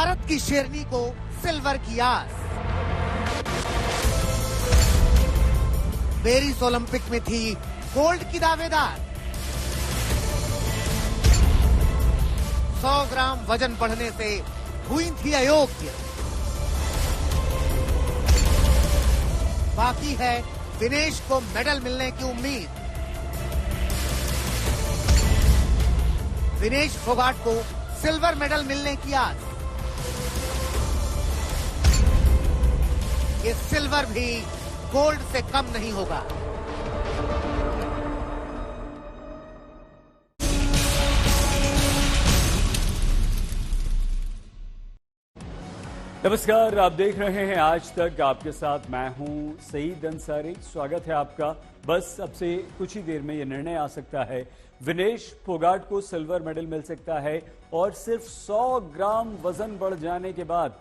भारत की शेरनी को सिल्वर की आस। पेरिस ओलंपिक में थी गोल्ड की दावेदार। 100 ग्राम वजन बढ़ने से हुई थी अयोग्य। बाकी है विनेश को मेडल मिलने की उम्मीद। विनेश फोगाट को सिल्वर मेडल मिलने की आस। ये सिल्वर भी गोल्ड से कम नहीं होगा। नमस्कार, आप देख रहे हैं आज तक। आपके साथ मैं हूं सईद अंसारी। स्वागत है आपका। बस अब से कुछ ही देर में यह निर्णय आ सकता है, विनेश फोगाट को सिल्वर मेडल मिल सकता है। और सिर्फ 100 ग्राम वजन बढ़ जाने के बाद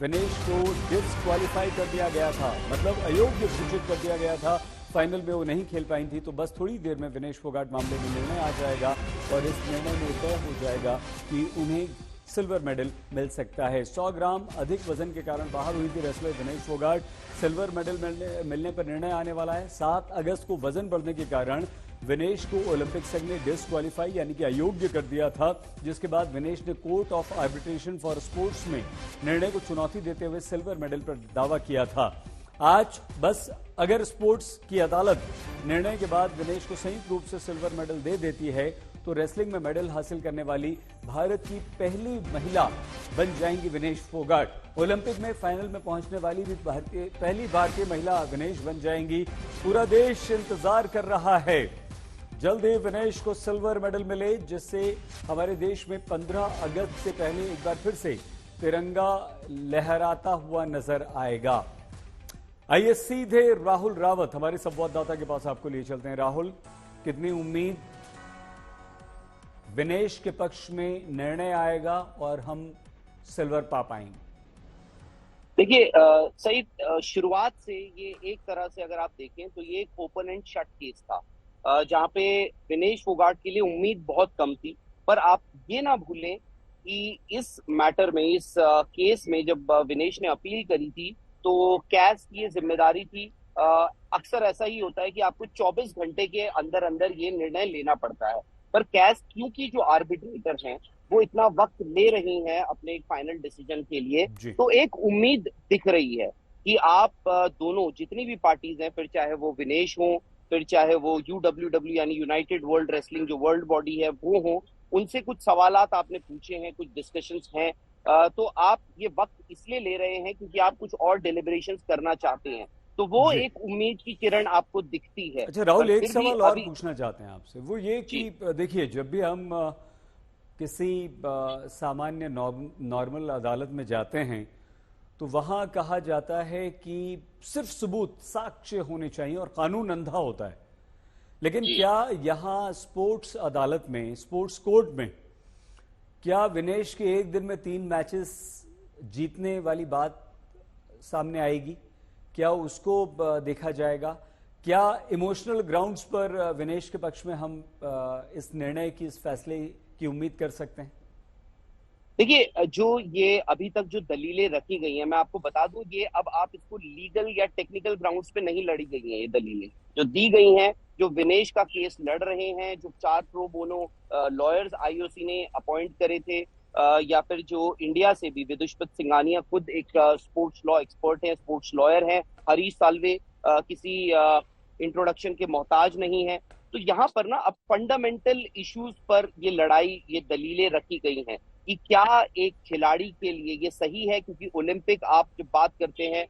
विनेश को डिस्क्वालीफाई कर दिया गया था, मतलब अयोग्य घोषित कर दिया गया था। फाइनल में वो नहीं खेल पाई थी। तो बस थोड़ी देर में विनेश फोगाट मामले में निर्णय आ जाएगा और इस निर्णय में तय हो जाएगा कि उन्हें सिल्वर मेडल मिल सकता है। 100 ग्राम अधिक वजन के कारण बाहर हुई थी wrestler Vinesh Phogat. Silver medal मिलने पर निर्णय आने वाला है। 7 अगस्त को वजन बढ़ने के कारण विनेश को ओलंपिक संघ ने डिस्क्वालीफाई यानी कि अयोग्य कर दिया था, जिसके बाद विनेश ने court of arbitration for sports में निर्णय को चुनौती देते हुए सिल्वर मेडल पर दावा किया था। आज बस अगर स्पोर्ट्स की अदालत निर्णय के बाद विनेश को संयुक्त रूप से सिल्वर मेडल दे देती है तो रेसलिंग में मेडल हासिल करने वाली भारत की पहली महिला बन जाएंगी विनेश फोगाट। ओलंपिक में फाइनल में पहुंचने वाली भी पहली भारतीय महिला विनेश बन जाएंगी। पूरा देश इंतजार कर रहा है जल्द ही विनेश को सिल्वर मेडल मिले, जिससे हमारे देश में 15 अगस्त से पहले एक बार फिर से तिरंगा लहराता हुआ नजर आएगा। आइए सीधे राहुल रावत हमारे संवाददाता के पास आपको लिए चलते हैं। राहुल, कितनी उम्मीद विनेश के पक्ष में निर्णय आएगा और हम सिल्वर पा पाएंगे? देखिए सही, शुरुआत से ये एक तरह से अगर आप देखें तो ये एक ओपन एंड शट केस था, जहां पे विनेश फोगाट के लिए उम्मीद बहुत कम थी। पर आप ये ना भूलें कि इस मैटर में, इस केस में जब विनेश ने अपील करी थी तो कैस की ये जिम्मेदारी थी। अक्सर ऐसा ही होता है कि आपको 24 घंटे के अंदर अंदर ये निर्णय लेना पड़ता है। पर कैस क्योंकि जो आर्बिट्रेटर हैं वो इतना वक्त ले रही हैं अपने एक फाइनल डिसीजन के लिए, तो एक उम्मीद दिख रही है कि आप दोनों जितनी भी पार्टीज हैं, फिर चाहे वो विनेश हो, फिर चाहे वो यूडब्ल्यूडब्ल्यू यानी यूनाइटेड वर्ल्ड रेसलिंग जो वर्ल्ड बॉडी है वो हो, उनसे कुछ सवालात आपने पूछे हैं, कुछ डिस्कशंस हैं, तो आप ये वक्त इसलिए ले रहे हैं क्योंकि आप कुछ और डिलिब्रेशंस करना चाहते हैं। तो वो एक उम्मीद की किरण आपको दिखती है। अच्छा राहुल, एक सवाल और पूछना चाहते हैं आपसे, वो ये कि देखिए, जब भी हम किसी सामान्य नॉर्मल अदालत में जाते हैं तो वहां कहा जाता है कि सिर्फ सबूत, साक्ष्य होने चाहिए और कानून अंधा होता है। लेकिन क्या यहां स्पोर्ट्स अदालत में, स्पोर्ट्स कोर्ट में, क्या विनेश के एक दिन में 3 मैचेस जीतने वाली बात सामने आएगी? क्या उसको देखा जाएगा? क्या इमोशनल ग्राउंड्स पर विनेश के पक्ष में हम इस निर्णय की, इस फैसले की उम्मीद कर सकते हैं? देखिए, जो ये अभी तक जो दलीलें रखी गई हैं, मैं आपको बता दूं, ये अब आप इसको लीगल या टेक्निकल ग्राउंड्स पे नहीं लड़ी गई हैं। ये दलीलें जो दी गई हैं, जो विनेश का केस लड़ रहे हैं, जो 4 प्रो बोनो लॉयर्स आईओसी ने अपॉइंट करे थे, या फिर जो इंडिया से भी विदुषपत सिंघानिया खुद एक स्पोर्ट्स लॉ एक्सपर्ट है, स्पोर्ट्स लॉयर है, हरीश साल्वे किसी इंट्रोडक्शन के मोहताज नहीं है। तो यहाँ पर ना अब फंडामेंटल इश्यूज पर ये लड़ाई, ये दलीलें रखी गई हैं कि क्या एक खिलाड़ी के लिए ये सही है, क्योंकि ओलंपिक, आप जब बात करते हैं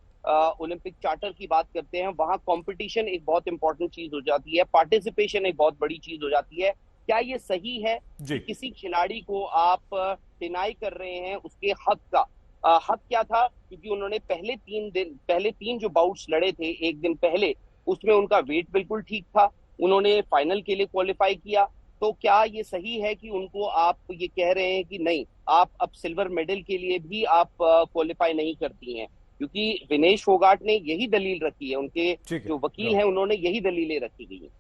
ओलंपिक चार्टर की बात करते हैं, वहां कंपटीशन एक बहुत इंपॉर्टेंट चीज हो जाती है, पार्टिसिपेशन एक बहुत बड़ी चीज हो जाती है। क्या ये सही है कि किसी खिलाड़ी को आप डिनाई कर रहे हैं उसके हक का? हक क्या था? क्योंकि उन्होंने पहले तीन जो बाउट्स लड़े थे एक दिन पहले, उसमें उनका वेट बिल्कुल ठीक था, उन्होंने फाइनल के लिए क्वालिफाई किया। तो क्या ये सही है कि उनको आप ये कह रहे हैं कि नहीं, आप अब सिल्वर मेडल के लिए भी आप क्वालिफाई नहीं करती हैं? क्योंकि विनेश फोगाट ने यही दलील रखी है, उनके जो वकील हैं उन्होंने यही दलीलें रखी गई हैं।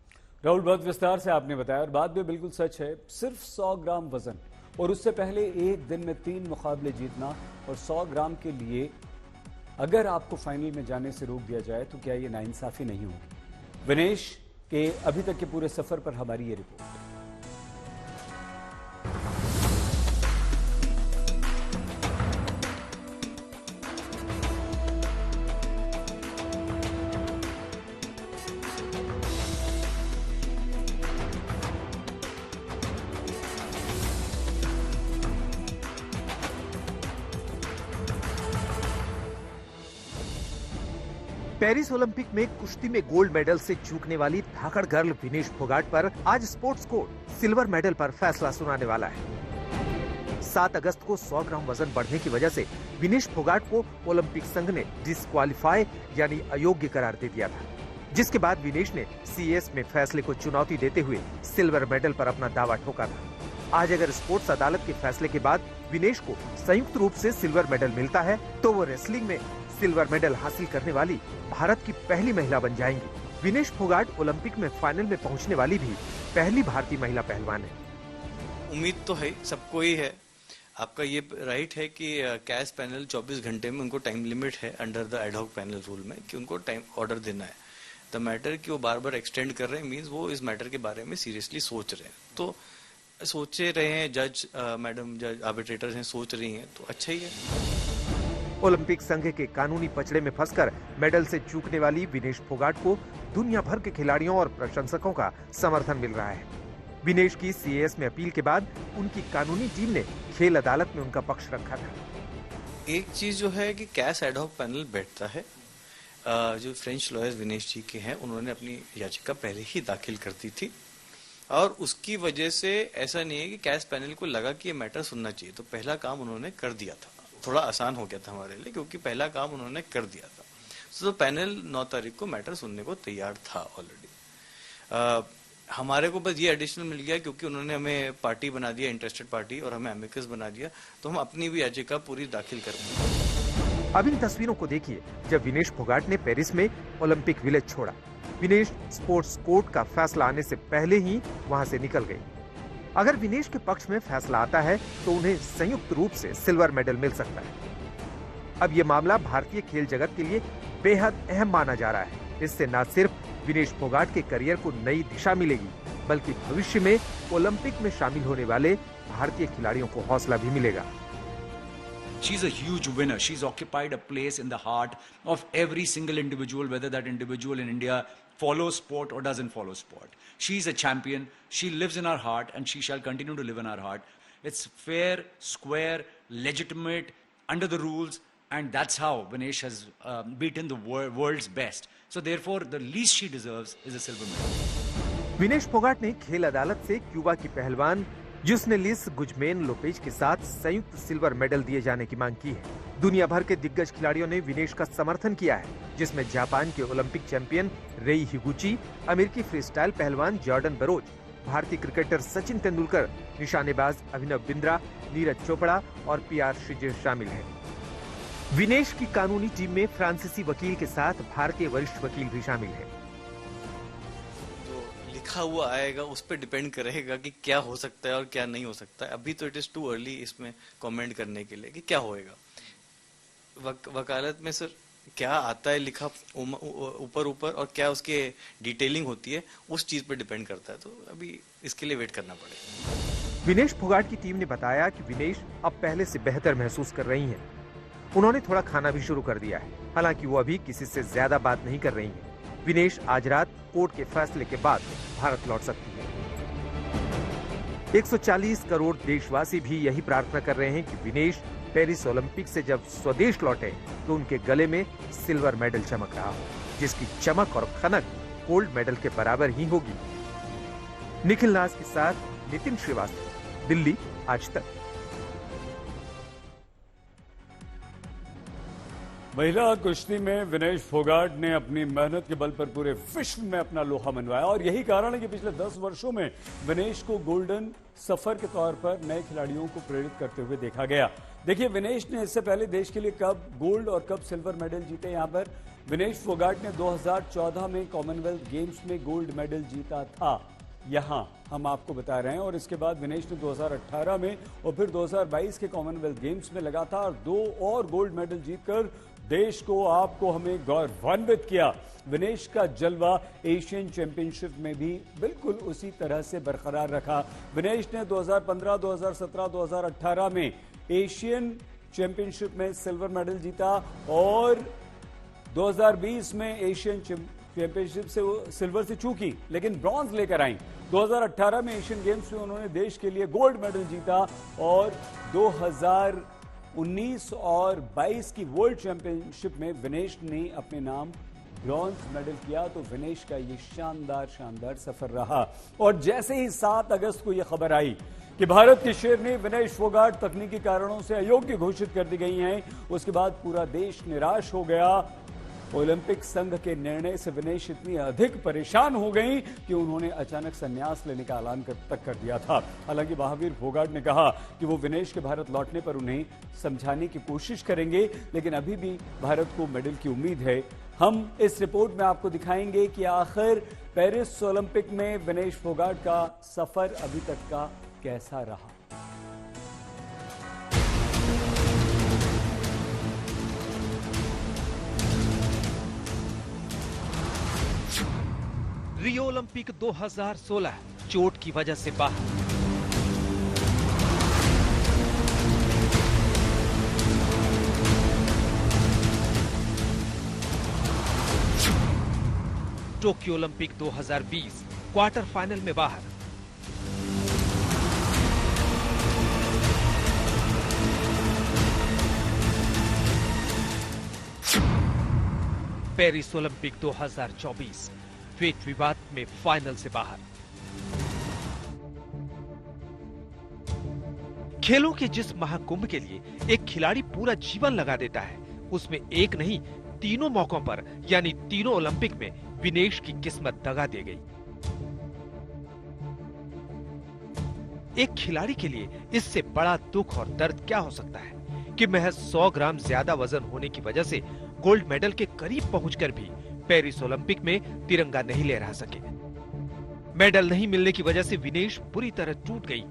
राहुल, बहुत विस्तार से आपने बताया और बात भी बिल्कुल सच है। सिर्फ 100 ग्राम वजन और उससे पहले एक दिन में 3 मुकाबले जीतना और 100 ग्राम के लिए अगर आपको फाइनल में जाने से रोक दिया जाए तो क्या ये नाइंसाफी नहीं होगी? विनेश के अभी तक के पूरे सफर पर हमारी ये रिपोर्ट। पेरिस ओलंपिक में कुश्ती में गोल्ड मेडल से चूकने वाली धाकड़ गर्ल विनेश फोगाट पर आज स्पोर्ट्स कोर्ट सिल्वर मेडल पर फैसला सुनाने वाला है। 7 अगस्त को 100 ग्राम वजन बढ़ने की वजह से विनेश फोगाट को ओलंपिक संघ ने डिस्क्वालीफाई यानी अयोग्य करार दे दिया था, जिसके बाद विनेश ने सीएस में फैसले को चुनौती देते हुए सिल्वर मेडल पर अपना दावा ठोका था। आज अगर स्पोर्ट्स अदालत के फैसले के बाद विनेश को संयुक्त रूप से सिल्वर मेडल मिलता है तो वो रेसलिंग में सिल्वर मेडल हासिल करने वाली भारत की पहली महिला बन जाएंगी। विनेश फोगाट ओलंपिक में फाइनल में पहुंचने वाली भी पहली भारतीय महिला पहलवान है। उम्मीद तो है, सबको ही है। आपका ये राइट है कि कैस पैनल 24 घंटे में उनको टाइम लिमिट है under the ad hoc panel rule में कि उनको टाइम ऑर्डर देना है। द मैटर कि वो बार बार एक्सटेंड कर रहे हैं मीन्स वो इस मैटर के बारे में सीरियसली सोच रहे हैं। तो सोचे रहे हैं जज, मैडम जज आर्बिट्रेटर्स हैं, सोच रही हैं, तो अच्छा ही है। ओलंपिक संघ के कानूनी पचड़े में फंसकर मेडल से चूकने वाली विनेश फोगाट को दुनिया भर के खिलाड़ियों और प्रशंसकों का समर्थन मिल रहा है। विनेश की सीएस में अपील के बाद उनकी कानूनी टीम ने खेल अदालत में उनका पक्ष रखा था। एक चीज जो है कि कैस एड हॉक पैनल बैठता है, जो फ्रेंच लॉयर्स विनेश जी के हैं उन्होंने अपनी याचिका पहले ही दाखिल कर दी थी और उसकी वजह से ऐसा नहीं है कि कैस पैनल को लगा कि ये मैटर सुनना चाहिए, तो पहला काम उन्होंने कर दिया था। थोड़ा आसान हो गया था हमारे लिए क्योंकि पहला काम उन्होंने कर दिया था। तो पैनल 9 तारीख को मैटर सुनने को तैयार था ऑलरेडी। हमारे को बस ये एडिशनल मिल गया क्योंकि उन्होंने हमें पार्टी बना दिया, इंटरेस्टेड पार्टी, और हमें एमिकस बना दिया, तो हम अपनी भी याचिका पूरी दाखिल कर पाए। अब इन तस्वीरों को देखिए जब विनेश फोगाट ने पेरिस में ओलंपिक विलेज छोड़ा। विनेश स्पोर्ट्स कोर्ट का फैसला आने से पहले ही वहां से निकल गई। अगर विनेश के पक्ष में फैसला आता है तो उन्हें संयुक्त रूप से सिल्वर मेडल मिल सकता है। अब ये मामला भारतीय खेल जगत के लिए बेहद अहम माना जा रहा है। इससे न सिर्फ विनेश फोगाट के करियर को नई दिशा मिलेगी बल्कि भविष्य में ओलंपिक में शामिल होने वाले भारतीय खिलाड़ियों को हौसला भी मिलेगा। She's a huge winner. She's occupied a place in the heart of every single individual, whether that individual in India follows sport or doesn't follow sport. She's a champion. She lives in our heart and she shall continue to live in our heart. It's fair, square, legitimate, under the rules, and that's how Vinesh has beaten the world's best. So therefore, the least she deserves is a silver medal. Vinesh Phogat ने खेल अदालत से Cuba की पहलवान जुस्नेलिस गुजमेन Lopez के साथ संयुक्त silver medal दिए जाने की मांग की है। दुनिया भर के दिग्गज खिलाड़ियों ने विनेश का समर्थन किया है, जिसमें जापान के ओलंपिक चैंपियन रेई हिगुची, अमेरिकी फ्रीस्टाइल पहलवान जॉर्डन बरोज, भारतीय क्रिकेटर सचिन तेंदुलकर, निशानेबाज अभिनव बिंद्रा, नीरज चोपड़ा और पीआर श्रीजेश शामिल हैं। विनेश की कानूनी टीम में फ्रांसीसी वकील के साथ भारतीय वरिष्ठ वकील भी शामिल है। लिखा हुआ आएगा उस पर डिपेंड करेगा कि क्या हो सकता है और क्या नहीं हो सकता है। अभी तो इट इज टू अर्ली इसमें कमेंट करने के लिए कि क्या होएगा। वकालत में सर क्या आता है लिखा ऊपर ऊपर और क्या उसके डिटेलिंग होती है उस चीज पर डिपेंड करता है, तो अभी इसके लिए वेट करना पड़ेगा। विनेश फोगाट की टीम ने बताया कि विनेश अब पहले से बेहतर महसूस कर रही हैं। उन्होंने थोड़ा खाना भी शुरू कर दिया है, हालांकि वो अभी किसी से ज्यादा बात नहीं कर रही हैं। विनेश आज रात कोर्ट के फैसले के बाद भारत लौट सकती है। 140 करोड़ देशवासी भी यही प्रार्थना कर रहे हैं कि विनेश पेरिस ओलंपिक से जब स्वदेश लौटे तो उनके गले में सिल्वर मेडल चमक रहा हो, जिसकी चमक और खनक गोल्ड मेडल के बराबर ही होगी। निखिल नाज के साथ नितिन श्रीवास्तव, दिल्ली, आज तक। महिला कुश्ती में विनेश फोगाट ने अपनी मेहनत के बल पर पूरे विश्व में अपना लोहा मनवाया और यही कारण है कि पिछले 10 वर्षों में विनेश को गोल्डन सफर के तौर पर नए खिलाड़ियों को प्रेरित करते हुए देखा गया। देखिए विनेश ने इससे पहले देश के लिए कब गोल्ड और कब सिल्वर मेडल जीते। यहां पर विनेश फोगाट ने 2014 में कॉमनवेल्थ गेम्स में गोल्ड मेडल जीता था। यहां हम आपको बता रहे हैं। और इसके बाद विनेश ने 2018 में और फिर 2022 के कॉमनवेल्थ गेम्स में लगातार 2 और गोल्ड मेडल जीतकर देश को, आपको, हमें गौरवान्वित किया। विनेश का जलवा एशियन चैंपियनशिप में भी बिल्कुल उसी तरह से बरकरार रखा। विनेश ने 2015, 2017, 2018 में एशियन चैंपियनशिप में सिल्वर मेडल जीता और 2020 में एशियन चैंपियनशिप से वो सिल्वर से चूकी लेकिन ब्रॉन्ज लेकर आई। 2018 में एशियन गेम्स में उन्होंने देश के लिए गोल्ड मेडल जीता और 2019 और 22 की वर्ल्ड चैंपियनशिप में विनेश ने अपने नाम ब्रॉन्ज मेडल किया। तो विनेश का ये शानदार सफर रहा। और जैसे ही 7 अगस्त को यह खबर आई कि भारत के शेरनी विनेश फोगाट तकनीकी कारणों से अयोग्य घोषित कर दी गई हैं, उसके बाद पूरा देश निराश हो गया। ओलंपिक संघ के निर्णय से विनेश इतनी अधिक परेशान हो गई कि उन्होंने अचानक संन्यास लेने का ऐलान तक कर दिया था। हालांकि महावीर फोगाट ने कहा कि वो विनेश के भारत लौटने पर उन्हें समझाने की कोशिश करेंगे, लेकिन अभी भी भारत को मेडल की उम्मीद है। हम इस रिपोर्ट में आपको दिखाएंगे कि आखिर पेरिस ओलंपिक में विनेश फोगाट का सफर अभी तक का कैसा रहा। रियो ओलंपिक 2016 चोट की वजह से बाहर। टोक्यो ओलंपिक 2020 क्वार्टर फाइनल में बाहर। पेरिस ओलंपिक 2024 वेट विवाद में फाइनल से बाहर। खेलों के जिस महाकुंभ के लिए एक खिलाड़ी पूरा जीवन लगा देता है, उसमें एक नहीं तीनों मौकों पर यानी तीनों ओलंपिक में विनेश की किस्मत दगा दे गई। एक खिलाड़ी के लिए इससे बड़ा दुख और दर्द क्या हो सकता है कि महज 100 ग्राम ज्यादा वजन होने की वजह से गोल्ड मेडल के करीब पहुंचकर भी पेरिस ओलंपिक में तिरंगा नहीं लहरा सके। मेडल नहीं मिलने की वजह से विनेश बुरी तरह टूट गई।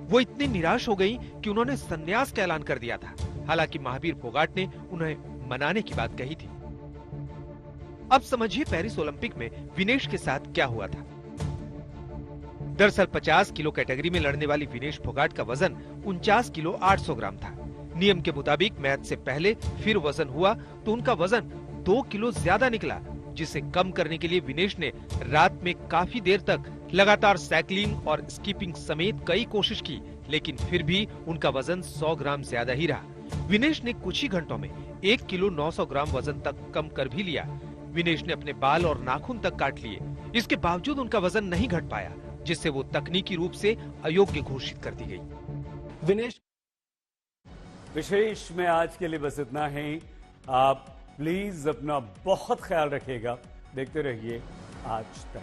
वो इतनी निराश हो गई कि उन्होंने संन्यास का ऐलान कर दिया था। हालांकि महावीर फोगाट ने उन्हें मनाने की बात कही थी। अब समझिए पेरिस ओलंपिक में विनेश के साथ क्या हुआ था। दरअसल 50 किलो कैटेगरी में लड़ने वाली विनेश फोगाट का वजन 49 किलो 800 ग्राम था। नियम के मुताबिक मैच से पहले फिर वजन हुआ तो उनका वजन 2 किलो ज्यादा निकला, जिसे कम करने के लिए विनेश ने रात में काफी देर तक लगातार साइकिलिंग और स्कीपिंग समेत कई कोशिश की, लेकिन फिर भी उनका वजन 100 ग्राम ज्यादा ही रहा। विनेश ने कुछ ही घंटों में 1 किलो 900 ग्राम वजन तक कम कर भी लिया। विनेश ने अपने बाल और नाखून तक काट लिए। इसके बावजूद उनका वजन नहीं घट पाया, जिससे वो तकनीकी रूप से अयोग्य घोषित कर दी गई। विनेश विशेष में आज के लिए बस इतना है। आप प्लीज अपना बहुत ख्याल रखिएगा। देखते रहिए आज तक।